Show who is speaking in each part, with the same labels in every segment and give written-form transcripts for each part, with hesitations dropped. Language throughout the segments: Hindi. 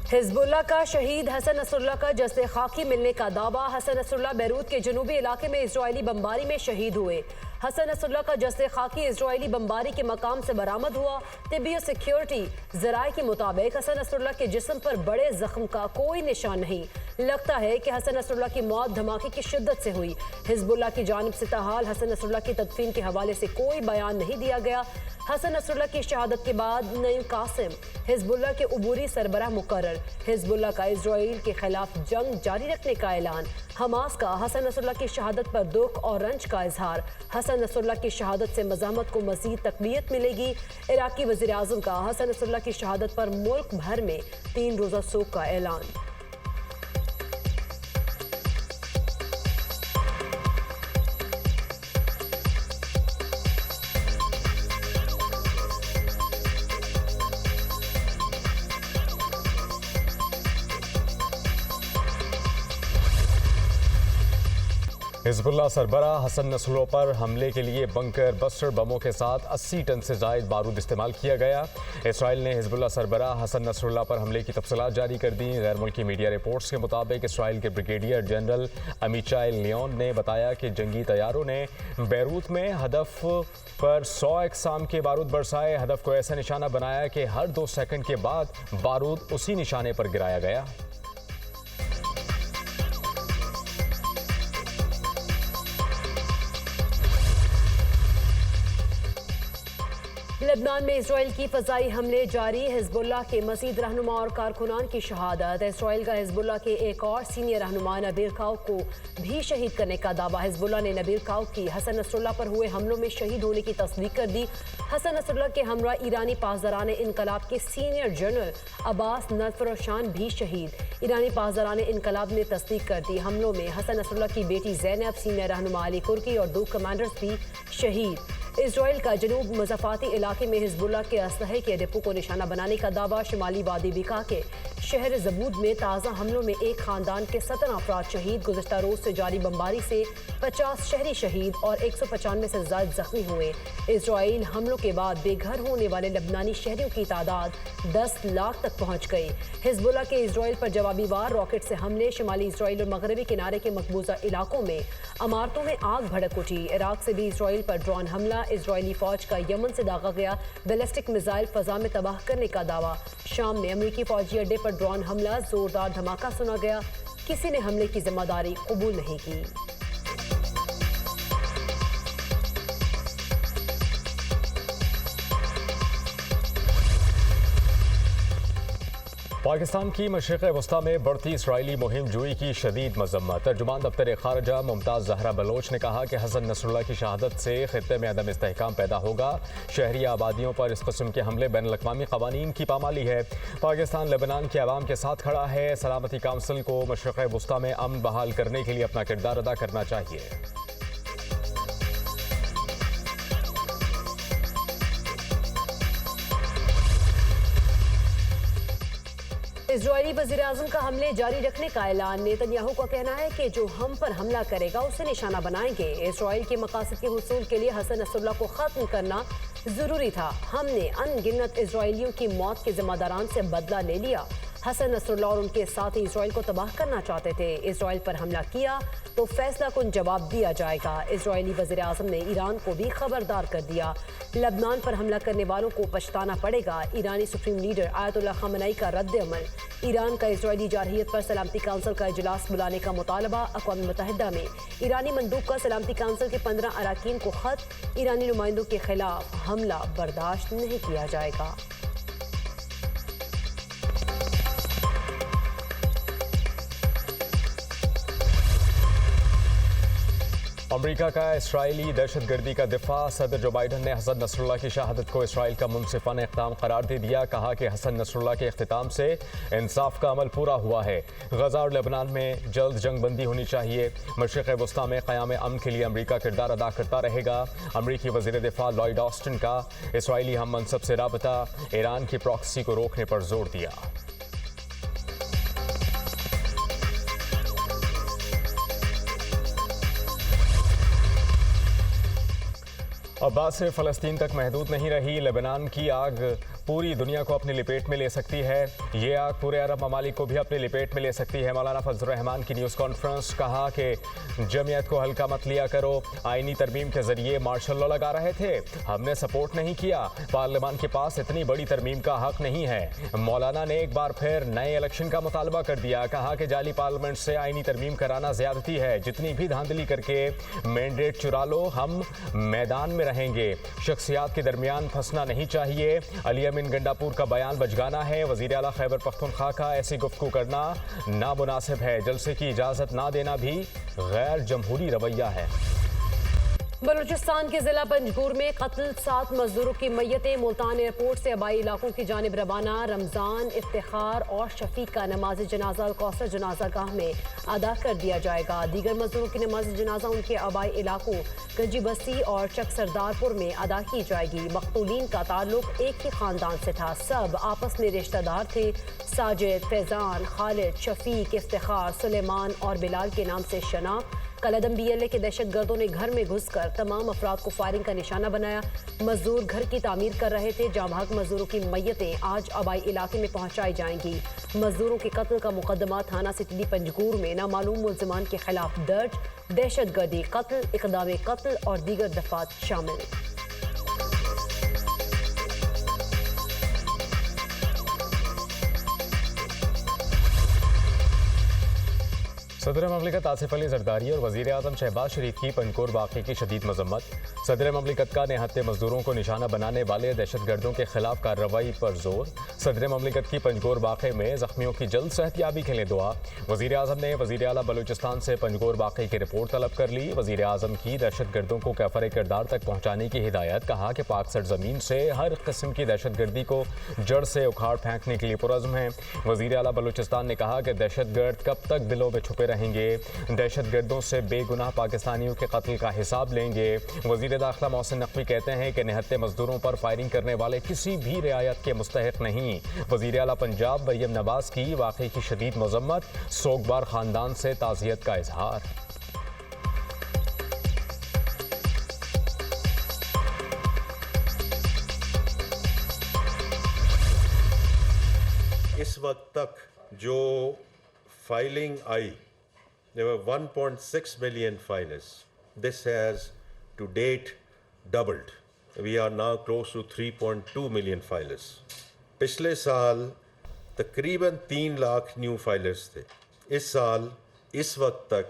Speaker 1: हिजबुल्लाह का शहीद हसन नसरुल्लाह का जस्ते खाकी मिलने का दावा। हसन नसरुल्लाह बैरूत के जनूबी इलाके में इजरायली बमबारी में शहीद हुए। हसन नसरुल्लाह का जस्ते खाकी इजरायली बमबारी के मकाम से बरामद हुआ। तिब्बी और सिक्योरिटी जराये के मुताबिक हसन नसरुल्लाह के जिस्म पर बड़े जख्म का कोई निशान नहीं। लगता है कि हसन नसरुल्लाह की मौत धमाके की शिद्दत से हुई। हिजबुल्लाह की जानिब से ताहाल हसन नसरुल्लाह की तदफीन के हवाले से कोई बयान नहीं दिया गया। हसन नसरुल्लाह की शहादत के बाद नईम कासिम हिजबुल्लाह के उबूरी सरबराह मुकर्रर। हिजबुल्लाह का इजराइल के खिलाफ जंग जारी रखने का ऐलान। हमास का हसन नसरुल्लाह की शहादत पर दुख और रंज का इजहार। हसन नसरुल्लाह की शहादत से मज़ाहमत को मज़ीद तक़वियत मिलेगी। इराक़ी वज़ीर आज़म का हसन नसरुल्लाह की शहादत पर मुल्क भर में 3 रोज़ा शोक का ऐलान।
Speaker 2: हिजबुल्लाह सरबराह हसन नसरुल्लाह पर हमले के लिए बंकर बस्टर बमों के साथ 80 टन से ज़ायद बारूद इस्तेमाल किया गया। इसराइल ने हिजबुल्लाह सरबराह हसन नसरुल्लाह पर हमले की तफसीलात जारी कर दी। गैर मुल्की मीडिया रिपोर्ट्स के मुताबिक इसराइल के ब्रिगेडियर जनरल अमीचाइल लियोन ने बताया कि जंगी तैयारों ने बैरूत में हदफ पर 100 अक़साम के बारूद बरसाए। हदफ को ऐसा निशाना बनाया कि हर 2 सेकंड के बाद बारूद उसी निशाने पर गिराया गया।
Speaker 1: लेबनान में इसराइल की फ़ज़ाई हमले जारी। हिजबुल्लाह के मज़ीद रहनुमा और कारकुनान की शहादत। इसराइल का हिजबुल्लाह के एक और सीनियर रहनुमा नबील काउक को भी शहीद करने का दावा। हिजबुल्लाह ने नबील काउक की हसन नसरुल्लाह पर हुए हमलों में शहीद होने की तस्दीक कर दी। हसन नसरुल्लाह के हमरा ईरानी पासदारान इनकलाब के सीनियर जनरल अब्बास नदफरोशान भी शहीद। ईरानी पासदारान इनकलाब ने तस्दीक कर दी हमलों में हसन नसरुल्लाह की बेटी ज़ैनब, सीनियर रहनुमा अली कुर्की और 2 कमांडर्स भी शहीद। इसराइल का जनूब मज़ाफ़ाती इलाके में हिजबुल्लाह के असलहे के डिपो को निशाना बनाने का दावा। शुमाली वादी बिका के शहर ज़बूद में ताज़ा हमलों में एक ख़ानदान के 17 अफराद शहीद। गुज़श्ता रोज़ से जारी बमबारी से 50 शहरी शहीद और 195 से ज़ायद ज़ख्मी हुए। इसराइल हमलों के बाद बेघर होने वाले लबनानी शहरियों की तादाद 10 लाख तक पहुँच गई। हिजबुल्लाह के इसराइल पर जवाबी वार रॉकेट से हमले। शुमाली इसराइल और मगरबी किनारे के मकबूजा इलाकों में अमारतों में आग भड़क उठी। इराक से भी इसराइल पर ड्रोन हमला। इजरायली फौज का यमन से दागा गया बैलिस्टिक मिसाइल फ़ज़ा में तबाह करने का दावा। शाम में अमेरिकी फौजी अड्डे पर ड्रोन हमला। जोरदार धमाका सुना गया। किसी ने हमले की जिम्मेदारी कबूल नहीं की।
Speaker 2: पाकिस्तान की मशरिक़ वस्ता में बढ़ती इसराइली मुहिम जुई की शदीद मज़म्मत। तर्जुमान दफ्तर ख़ारजा मुमताज़ ज़हरा बलोच ने कहा कि हसन नसरुल्लाह की शहादत से ख़ित्ते में अदम इस्तेहकाम पैदा होगा। शहरी आबादियों पर इस किस्म के हमले बैनुल अक़वामी क़वानीन की पामाली है। पाकिस्तान लेबनान के अवाम के साथ खड़ा है। सलामती काउंसिल को मशरिक़ वस्ता में अमन बहाल करने के लिए अपना किरदार अदा करना चाहिए।
Speaker 1: इजरायली वज़ीर आज़म का हमले जारी रखने का ऐलान। नेतन्याहू का कहना है कि जो हम पर हमला करेगा उसे निशाना बनाएंगे। इसराइल के मकासद के हुसूल के लिए हसन नसरुल्लाह को ख़त्म करना ज़रूरी था। हमने अनगिनत इजरायलियों की मौत के ज़िम्मेदारान से बदला ले लिया। हसन नसरुल्लाह और उनके साथी इसराइल को तबाह करना चाहते थे। इसराइल पर हमला किया तो फैसला कुन जवाब दिया जाएगा। इजरायली वज़ीर आज़म ने ईरान को भी खबरदार कर दिया। लबनान पर हमला करने वालों को पछताना पड़ेगा। ईरानी सुप्रीम लीडर आयतुल्लाह ख़ामेनी का रद्द अमल। ईरान का इजरायली जारहियत पर सलामती काउंसिल का इजलास बुलाने का मुतालबा। अक़वाम मुत्तहिदा में ईरानी मंदूब का सलामती काउंसिल के 15 अरकान को ख़त। ईरानी नुमाइंदों के खिलाफ हमला बर्दाश्त नहीं किया जाएगा।
Speaker 2: अमेरिका का इसराइली दहशतगर्दी का दिफा। सदर जो बाइडन ने हसन नसरुल्लाह की शहादत को इसराइल का मुनसिफाना इक़दाम करार दे दिया। कहा कि हसन नसरुल्लाह के इख्तिताम से इंसाफ का अमल पूरा हुआ है। गजा और लेबनान में जल्द जंग बंदी होनी चाहिए। मशरिक़ वस्ता में क़याम अमन के लिए अमेरिका किरदार अदा करता रहेगा। अमेरिकी वज़ीर दिफा लॉयड ऑस्टिन का इसराइली हम मनसब से राबता। ईरान की प्रॉक्सी को रोकने पर जोर दिया। अब बात सिर्फ फ़लस्तीन तक महदूद नहीं रही। लेबनान की आग पूरी दुनिया को अपनी लपेट में ले सकती है। ये आग पूरे अरब ममालिक को भी अपनी लपेट में ले सकती है। मौलाना फजल रहमान की न्यूज़ कॉन्फ्रेंस, कहा कि जमीयत को हल्का मत लिया करो। आईनी तरमीम के जरिए मार्शल लॉ लगा रहे थे, हमने सपोर्ट नहीं किया। पार्लियामान के पास इतनी बड़ी तरमीम का हक नहीं है। मौलाना ने एक बार फिर नए इलेक्शन का मुतालबा कर दिया। कहा कि जाली पार्लियामेंट से आईनी तरमीम कराना ज्यादती है। जितनी भी धांधली करके मैंडेट चुरा लो, हम मैदान में रहेंगे। शख्सियात के दरमियान फंसना नहीं चाहिए। अली अमीन गंडापुर का बयान बचगाना है। वज़ीर आला खैबर पख्तूनख्वा का ऐसी गुफ्तगू करना नामुनासिब है। जलसे की इजाज़त ना देना भी गैर जमहूरी रवैया है।
Speaker 1: बलूचिस्तान के जिला पंजगुर में कत्ल, 7 मजदूरों की मैयतें मुल्तान एयरपोर्ट से आबाई इलाकों की जानिब रवाना। रमजान, इफ्तिखार और शफीक का नमाज जनाजा कौसर जनाजा गाह में अदा कर दिया जाएगा। दीगर मजदूरों की नमाज जनाजा उनके आबाई इलाकों गंजी बस्ती और चक सरदारपुर में अदा की जाएगी। मकतूलीन का ताल्लुक एक ही खानदान से था, सब आपस में रिश्तेदार थे। साजिद, फैजान, खालिद, शफीक, इफ्तिखार, सुलेमान और बिलाल के नाम से शनाख्त। कलदम BLA के दहशत गर्दों ने घर में घुसकर तमाम अफराद को फायरिंग का निशाना बनाया। मजदूर घर की तामीर कर रहे थे। जाँ भाग मजदूरों की मैयतें आज आबाई इलाके में पहुंचाई जाएंगी। मजदूरों के कत्ल का मुकदमा थाना सिटी पंजगुर में नामालूम मुल्जिमान के खिलाफ दर्ज। दहशत गर्दी, कत्ल, इक़दाम कत्ल और दीगर दफात शामिल।
Speaker 2: सदर ममलिकत आसिफ अली जरदारी और वज़ीर आज़म शहबाज शरीफ की पंजगुर वाक़े की शदीद मजम्मत। सदर ममलिकत का निहत्ते मजदूरों को निशाना बनाने वाले दहशत गर्दों के खिलाफ कार्रवाई पर जोर। सदर ममलिकत की पंजगुर वाक़े में ज़ख्मियों की जल्द सेहतियाबी के लिए दुआ। वज़ीर आज़म ने वज़ीर आला बलूचिस्तान से पंजगुर वाक़े की रिपोर्ट तलब कर ली। वज़ीर आज़म की दहशत गर्दों को कैफर किरदार तक पहुँचाने की हिदायत। कहा कि पाक सरजमीन से हर किस्म की दहशत गर्दी को जड़ से उखाड़ फेंकने के लिए पुरज़्म है। वज़ीर आला बलूचिस्तान ने कहा कि दहशत गर्द कब तक दिलों में छुपे रहेंगे। दहशत गर्दों से बेगुनाह पाकिस्तानियों के कत्ल का हिसाब लेंगे। वज़ीर दाखिला मोहसिन नकवी कहते हैं कि निहत्ते मजदूरों पर फायरिंग करने वाले किसी भी रियायत के मुस्तहिक नहीं। वज़ीर आला पंजाब मरियम नवाज की वाक़े की शदीद मजम्मत। सोगवार खानदान से ताज़ियत का इजहार।
Speaker 3: इस वक्त तक जो filing I, there were 1.6 million filers. This has to date doubled. We are now close to 3.2 million filers. पिछले साल तकरीबन 3 लाख न्यू फाइलर्स थे। इस साल इस वक्त तक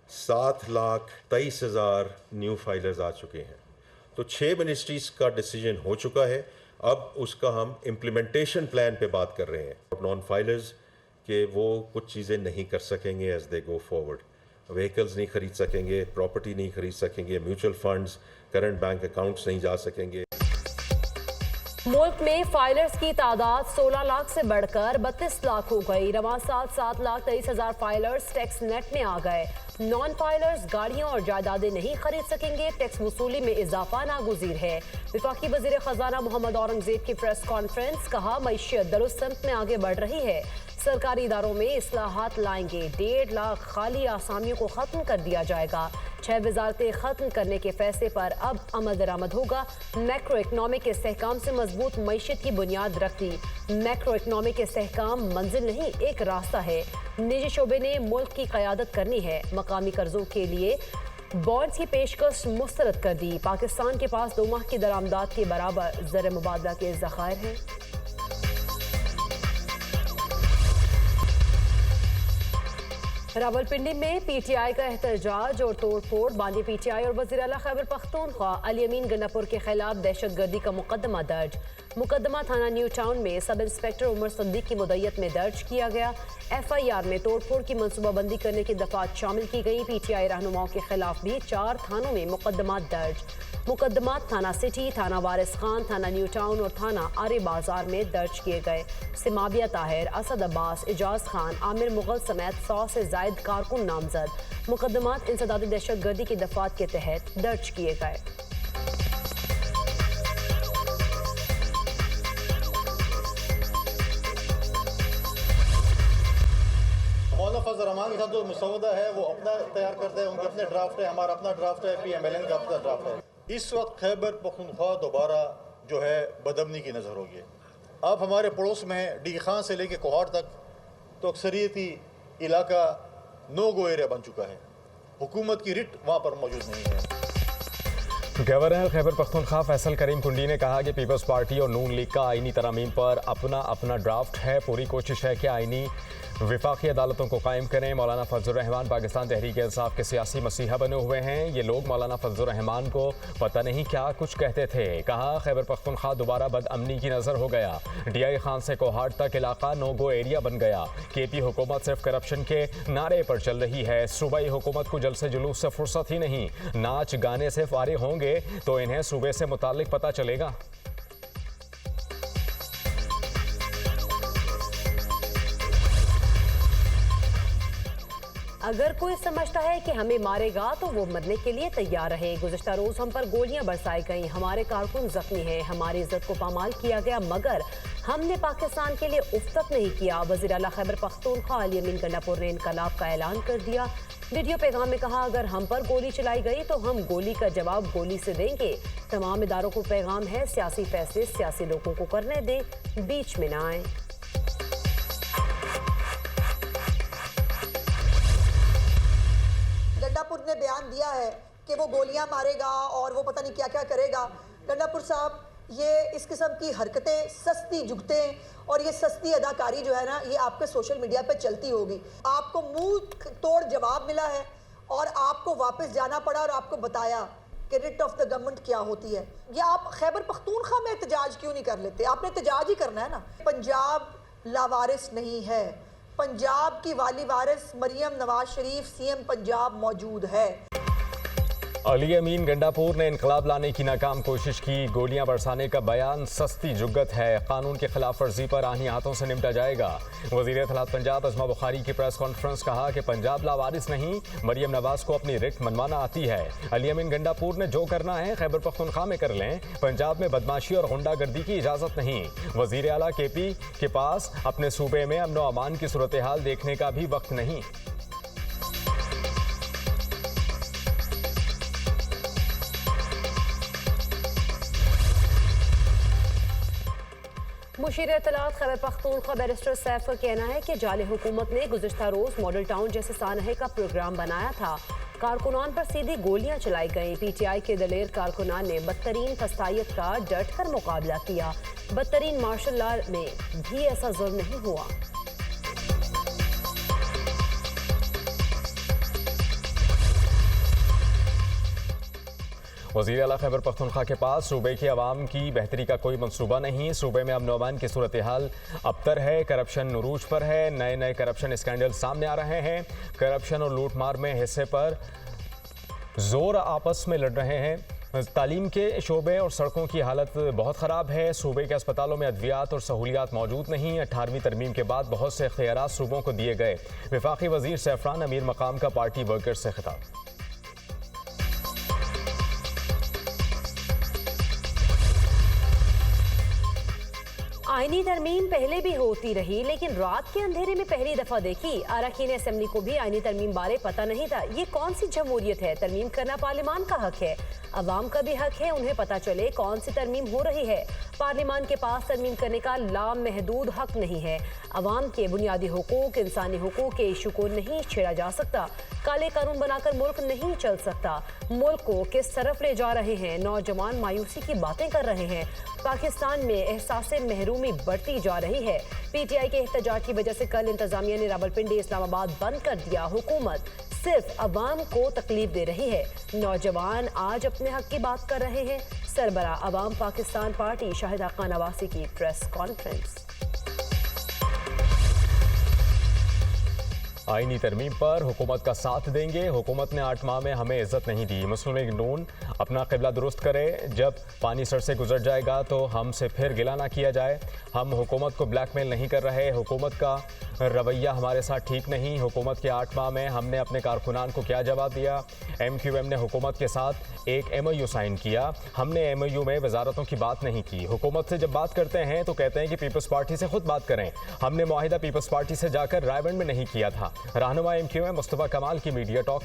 Speaker 3: 7,23,000 न्यू फाइलर्स आ चुके हैं। तो 6 मिनिस्ट्रीज़ का डिसीजन हो चुका है। अब उसका हम इम्प्लीमेंटेशन प्लान पे बात कर रहे हैं। नॉन फाइलर्स कि वो कुछ चीज़ें नहीं कर सकेंगे as they go forward. Vehicles नहीं खरीद सकेंगे, प्रॉपर्टी नहीं खरीद सकेंगे, mutual funds, current bank accounts नहीं जा सकेंगे।
Speaker 1: मुल्क में फाइलर्स की तादाद 16 लाख से बढ़कर 32 लाख हो गई। रवां साल 7,23,000 फाइलर्स टैक्स नेट में आ गए। नॉन फाइलर्स गाड़ियां और जायदादें नहीं खरीद सकेंगे। टैक्स वसूली में इजाफा नागुज़ीर है। वफाकी वज़ीर ख़जाना मोहम्मद औरंगज़ेब की प्रेस कॉन्फ्रेंस, कहा मईशत दरुस्त में आगे बढ़ रही है। सरकारी इदारों में इस्लाहात लाएंगे। 1.5 लाख खाली आसामियों को ख़त्म कर दिया जाएगा। 6 वजारतें ख़त्म करने के फैसले पर अब अमल दरामद होगा। मैक्रो इकनॉमिक इस्तेहकाम से मजबूत मईशत की बुनियाद रखती। मैक्रो इकनॉमिक इस्तेहकाम मंजिल नहीं, एक रास्ता है। निजी शोबे ने मुल्क की क़यादत करनी है। मकामी कर्जों के लिए बॉन्ड्स की पेशकश मुस्तरद कर दी। पाकिस्तान के पास 2 माह की दरामदात के बराबर ज़र मुबादला के ज़खायर हैं। रावलपिंडी में PTI का एहतजाज और तोड़फोड़। बानी PTI और वज़ीर आला खैबर पख्तूनख्वा अली अमीन गंडापुर के खिलाफ दहशत गर्दी का मुकदमा दर्ज। मुकदमा थाना न्यू टाउन में सब इंस्पेक्टर उमर सद्दीक की मुद्दत में दर्ज किया गया। FIR में तोड़फोड़ की मनसूबाबंदी करने की दफात शामिल की गई। PTI रहनुमाओं के खिलाफ भी 4 थानों में मुकदमा दर्ज। मुकदमा थाना सिटी, थाना वारिस खान, थाना न्यू टाउन और थाना आरे बाजार में दर्ज किए गए। सिमाबिया ताहिर, असद अब्बास, एजाज खान, आमिर मुगल समेत 100 से जायद कारकुन नामजद। मुकदमात इंसदादी दहशत गर्दी की दफात के तहत दर्ज किए गए।
Speaker 4: मौलाना फजल रहमान के साथ जो मसौदा है वो अपना तैयार करते हैं, उनके अपने ड्राफ्ट है, हमारा अपना ड्राफ्ट है, PMLN का अपना ड्राफ्ट है। इस वक्त खैबर पख्तूनख्वा दोबारा जो है बदअमनी की नज़र होगी। आप हमारे पड़ोस में डी खान से लेके कोहाट तक तो अक्सरियती इलाका नो गो एरिया बन चुका है। हुकूमत की रिट वहाँ पर मौजूद नहीं है।
Speaker 2: गवर्नर खैबर पख्तूनख्वा फैसल करीम कुंडी ने कहा कि पीपल्स पार्टी और नून लीग का आईनी तरमीम पर अपना अपना ड्राफ्ट है। पूरी कोशिश है कि आईनी विफाकी अदालतों को कायम करें। मौलाना फजलुर रहमान पाकिस्तान तहरीक इंसाफ के सियासी मसीहा बने हुए हैं। ये लोग मौलाना फजलुर रहमान को पता नहीं क्या कुछ कहते थे। कहा खैबर पख्तूनख्वा दोबारा बदअमनी की नज़र हो गया। DI खान से कोहाट तक इलाका नो गो एरिया बन गया। KP हुकूमत सिर्फ करप्शन के नारे पर चल रही है। सूबाई हुकूमत को जलसे जुलूस से फुर्सत ही नहीं। नाच गाने से फारिग होंगे तो इन्हें सूबे से मुताल्लिक पता चलेगा।
Speaker 1: अगर कोई समझता है कि हमें मारेगा तो वो मरने के लिए तैयार रहे। गुज़िश्ता रोज हम पर गोलियां बरसाई गईं, हमारे कारकुन जख्मी हैं, हमारी इज्जत को पामाल किया गया, मगर हमने पाकिस्तान के लिए उफ तक नहीं किया। वज़ीर आला खैबर पख्तूनख्वा अली अमीन गंडापुर ने इनकलाब का ऐलान कर दिया। वीडियो पैगाम में कहा, अगर हम पर गोली चलाई गई तो हम गोली का जवाब गोली से देंगे। तमाम इदारों को पैगाम है, सियासी फैसले सियासी लोगों को करने दें, बीच में ना आए।
Speaker 5: गंडापुर ने बयान दिया है कि वो गोलियां मारेगा और वो पता नहीं क्या क्या करेगा। गंडापुर साहब, ये इस किस्म की हरकतें, सस्ती जुगतें और ये सस्ती अदाकारी जो है ना, ये आपके सोशल मीडिया पे चलती होगी। आपको मुंह तोड़ जवाब मिला है और आपको वापस जाना पड़ा और आपको बताया कि रिट ऑफ द गवर्नमेंट क्या होती है। ये आप खैबर पख्तूनख्वा में एहतजाज क्यों नहीं कर लेते? आपने एहतजाज ही करना है ना। पंजाब लावारिस नहीं है। पंजाब की वाली वारिस मरियम नवाज शरीफ CM पंजाब मौजूद है।
Speaker 2: अली अमीन गंडापुर ने इनकलाब लाने की नाकाम कोशिश की। गोलियां बरसाने का बयान सस्ती जुग्गत है। कानून की खिलाफ वर्जी पर आनी हाथों से निपटा जाएगा। वज़ीर इत्तलात पंजाब अज़मा बुखारी की प्रेस कॉन्फ्रेंस, कहा कि पंजाब लावारिस नहीं, मरियम नवाज को अपनी रिट मनवाना आती है। अली अमीन गंडापुर ने जो करना है खैबर पख्तूनख्वा में कर लें। पंजाब में बदमाशी और गुंडागर्दी की इजाज़त नहीं। वज़ीर आला KP के पास अपने सूबे में अमन व अमान की सूरत हाल देखने का भी वक्त नहीं।
Speaker 1: मुशीर इत्तलात खैबर पख्तूनख्वा बैरिस्टर सैफ का कहना है कि जाली हुकूमत ने गुज़िश्ता रोज मॉडल टाउन जैसे सानहे का प्रोग्राम बनाया था। कारकुनान पर सीधी गोलियां चलाई गईं। PTI के दलेर कारकुनान ने बदतरीन फस्तायत का डट कर मुकाबला किया। बदतरीन मार्शल लॉ में भी ऐसा जुल्म नहीं हुआ।
Speaker 2: वज़ीर आला खैबर पख्तूनख्वा के पास सूबे की आवाम की बेहतरी का कोई मंसूबा नहीं। सूबे में अमन व अमान की सूरत हाल अबतर है। करप्शन उरूज पर है। नए नए करप्शन स्कैंडल सामने आ रहे हैं। करप्शन और लूट मार में हिस्से पर जोर आपस में लड़ रहे हैं। तालीम के शोबे और सड़कों की हालत बहुत ख़राब है। सूबे के अस्पतालों में अद्वियात और सहूलियात मौजूद नहीं। 18वीं तरमीम के बाद बहुत से इख्तियारात सूबों को दिए गए। वफाकी वज़ीर सैफरान अमीर मकाम का पार्टी वर्कर्स से खिताब।
Speaker 1: आईनी तरमीम पहले भी होती रही, लेकिन रात के अंधेरे में पहली दफा देखी। अरकान असेंबली को भी आईनी तरमीम बारे पता नहीं था। ये कौन सी जमहूरियत है? तरमीम करना पार्लियामान का हक है, अवाम का भी हक है उन्हें पता चले कौन सी तरमीम हो रही है। पार्लियामान के पास तरमीम करने का लामहदूद हक नहीं है। अवाम के बुनियादी हुकूक, इंसानी हुकूक के इशू को नहीं छेड़ा जा सकता। काले कानून बनाकर मुल्क नहीं चल सकता। मुल्क को किस तरफ ले जा रहे हैं? नौजवान मायूसी की बातें कर रहे हैं। पाकिस्तान में एहसास महरूमी बढ़ती जा रही है। PTI के एहतजाज की वजह से कल इंतजामिया ने रावलपिंडी इस्लामाबाद बंद कर दिया। हुकूमत सिर्फ अवाम को तकलीफ दे रही है। नौजवान आज अपने हक की बात कर रहे हैं। सरबरा अवाम पाकिस्तान पार्टी शाहिद आका नवासी की प्रेस कॉन्फ्रेंस।
Speaker 2: आईनी तरमीम पर हुकूमत का साथ देंगे। हुकूमत ने 8 माह में हमें इज्जत नहीं दी। मुस्लिम लीग नून अपना क़िबला दुरुस्त करे। जब पानी सर से गुजर जाएगा तो हमसे फिर गिला ना किया जाए। हम हुकूमत को ब्लैकमेल नहीं कर रहे। हुकूमत का रवैया हमारे साथ ठीक नहीं। हुकूमत के 8 माह में हमने अपने कारकुनान को क्या जवाब दिया? MQM ने हुकूमत के साथ एक MOU साइन किया। हमने MOU में वजारतों की बात नहीं की। हुकूमत से जब बात करते हैं तो कहते हैं कि पीपल्स पार्टी से खुद बात करें। हमने मुआहिदा पीपल्स पार्टी से जाकर रायबंद में नहीं किया था। रहनुमा MQM मुस्तफा कमाल की मीडिया टॉक।